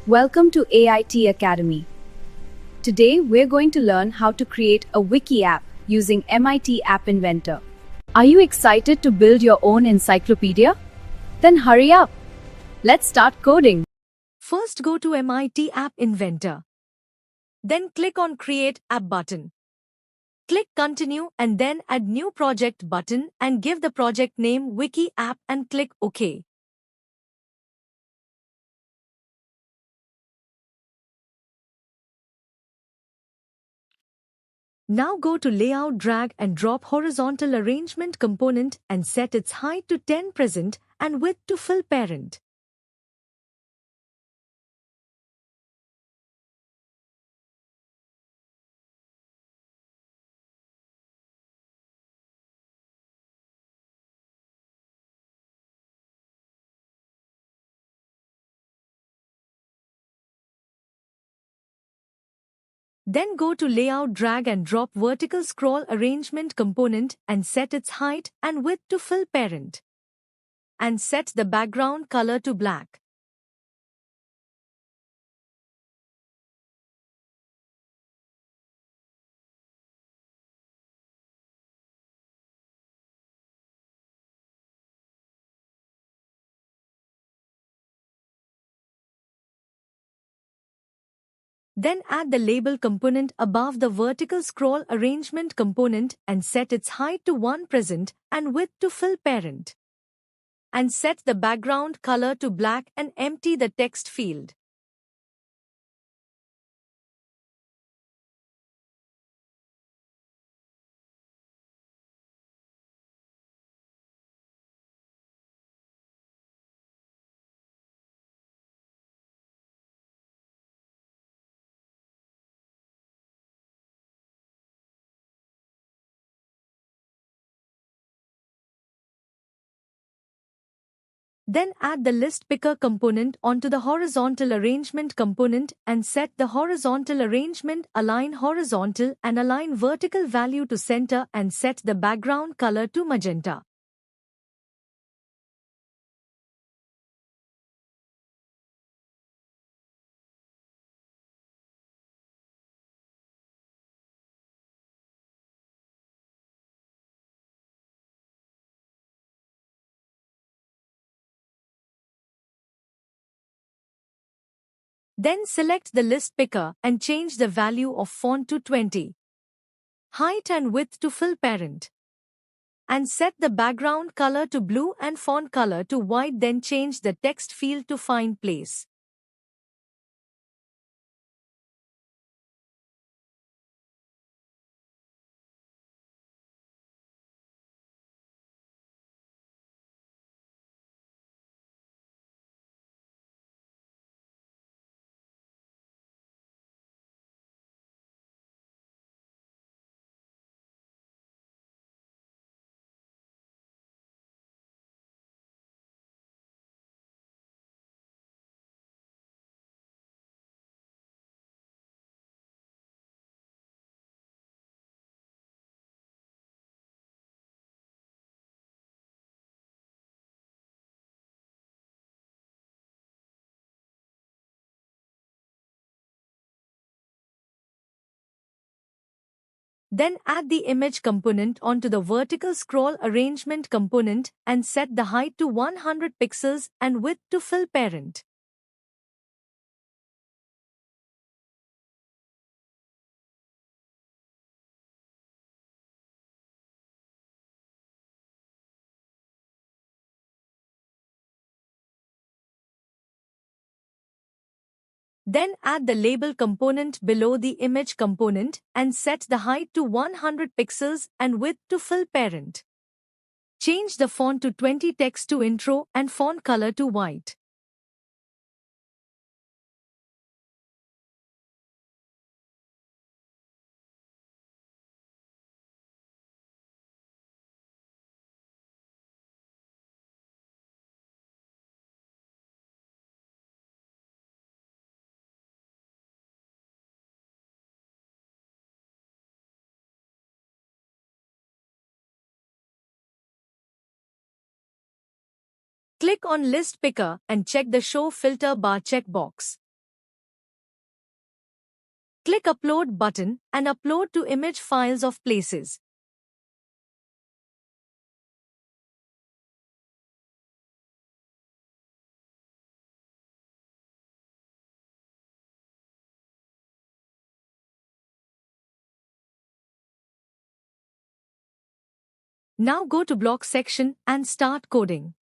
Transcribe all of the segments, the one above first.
Welcome to AIT Academy. Today we're going to learn how to create a wiki app using MIT App Inventor. Are you excited to build your own encyclopedia? Then hurry up. Let's start coding. First go to MIT App Inventor. Then click on Create App button. Click Continue and then Add New Project button and give the project name Wiki App and click OK. Now go to Layout, drag and drop horizontal arrangement component and set its height to 10 present and width to fill parent. Then go to Layout, drag and drop vertical scroll arrangement component and set its height and width to fill parent. And set the background color to black. Then add the label component above the vertical scroll arrangement component and set its height to 1 present and width to fill parent. And set the background color to black and empty the text field. Then add the list picker component onto the horizontal arrangement component and set the horizontal arrangement align horizontal and align vertical value to center and set the background color to magenta. Then select the list picker and change the value of font to 20. Height and width to fill parent. And set the background color to blue and font color to white, then change the text field to find place. Then add the image component onto the vertical scroll arrangement component and set the height to 100 pixels and width to fill parent. Then add the label component below the image component and set the height to 100 pixels and width to fill parent. Change the font to 20, text to intro and font color to white. Click on List Picker and check the Show Filter bar checkbox. Click Upload button and upload to image files of places. Now go to block section and start coding.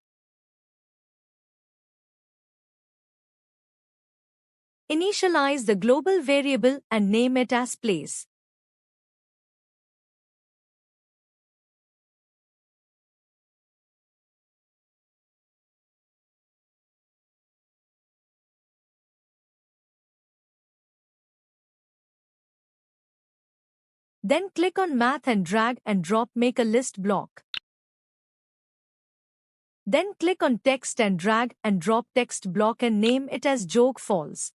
Initialize the global variable and name it as place. Then click on Math and drag and drop Make a List block. Then click on Text and drag and drop Text block and name it as Joke Falls.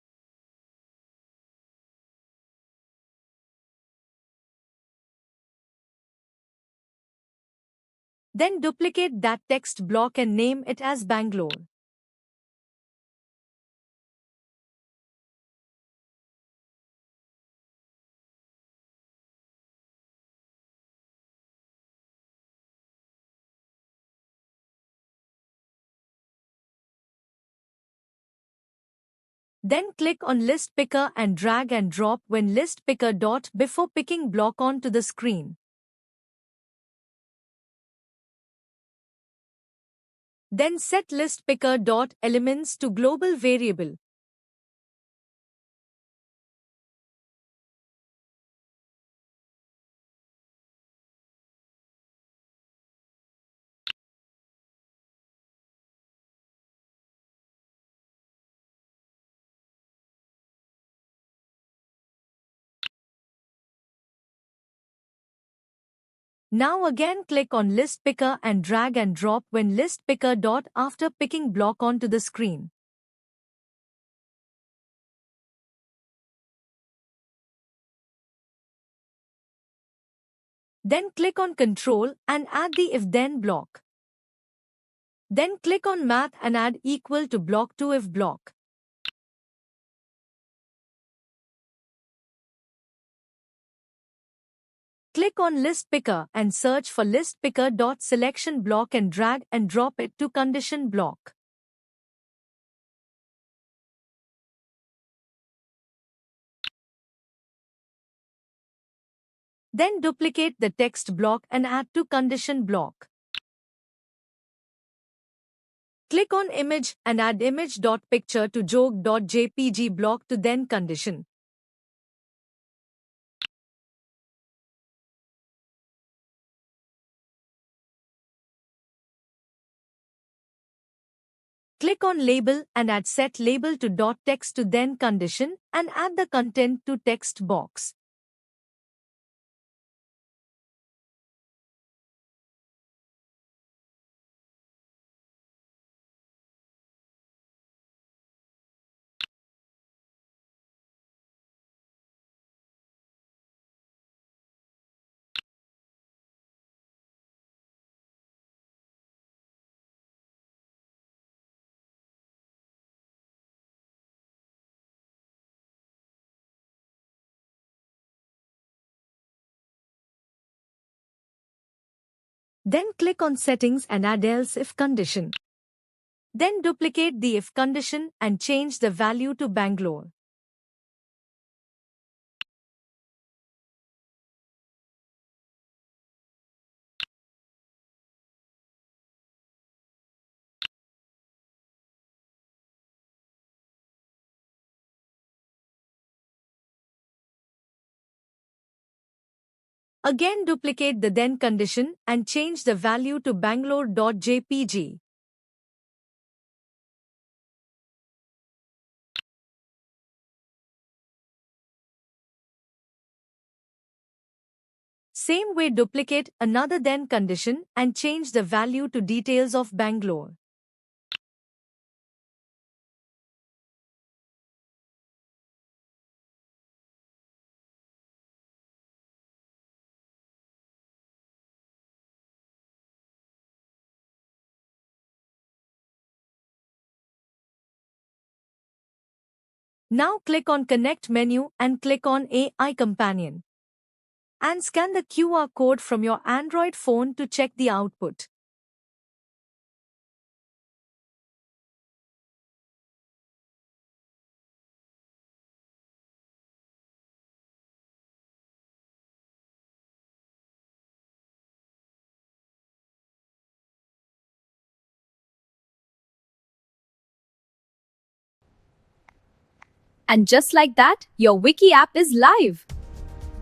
Then duplicate that text block and name it as Bangalore. Then click on List Picker and drag and drop when List Picker dot before picking block onto the screen. Then set List Picker dot elements to global variable. Now again click on List Picker and drag and drop when List Picker dot after picking block onto the screen. Then click on Control and add the If Then block. Then click on Math and add equal to block to if block. Click on List Picker and search for List Picker dot selection block and drag and drop it to condition block. Then duplicate the text block and add to condition block. Click on Image and add image.picture to joke.jpg block to then condition. Click on Label and add Set Label to dot text to then condition and add the content to text box. Then click on Settings and add Else If condition. Then duplicate the if condition and change the value to Bangalore. Again duplicate the then condition and change the value to bangalore.jpg. Same way duplicate another then condition and change the value to details of Bangalore. Now click on Connect menu and click on AI Companion. And scan the QR code from your Android phone to check the output. And just like that, your Wiki app is live.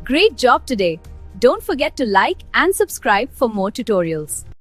Great job today. Don't forget to like and subscribe for more tutorials.